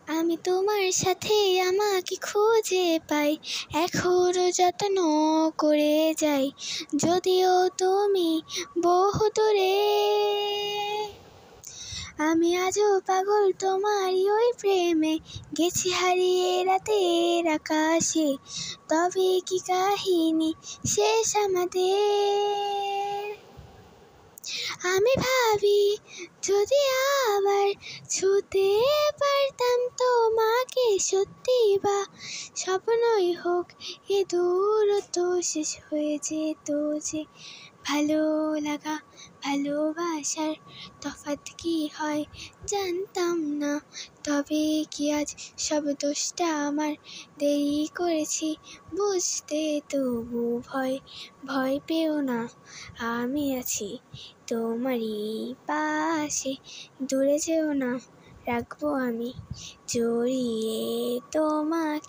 আমি তোমার সাথে আমাকে খুঁজে পাই, এখনো যত্ন করে যাই, যদিও তুমি বহু দূরে। আমি আজও পাগল তোমারই ওই প্রেমে, গেছি হারিয়ে রাতের আকাশে। তবে কি কাহিনী শেষ আমাদের? আমি ভাবি যদি আবার ছুতে পারতাম তোমাকে, সত্যি বা স্বপ্নই হোক এ দূরত্ব শেষ হয়ে যেত যে। ভালো লাগা ভালোবাসার তফাৎ কি হয় জানতাম না, তবে কি আজ সব দোষটা আমার, দেরি করেছি বুঝতে তবু ভয় পেও না, আমি আছি তোমারই পাশে। দূরে যেও না, রাখবো আমি জড়িয়ে তোমাকে।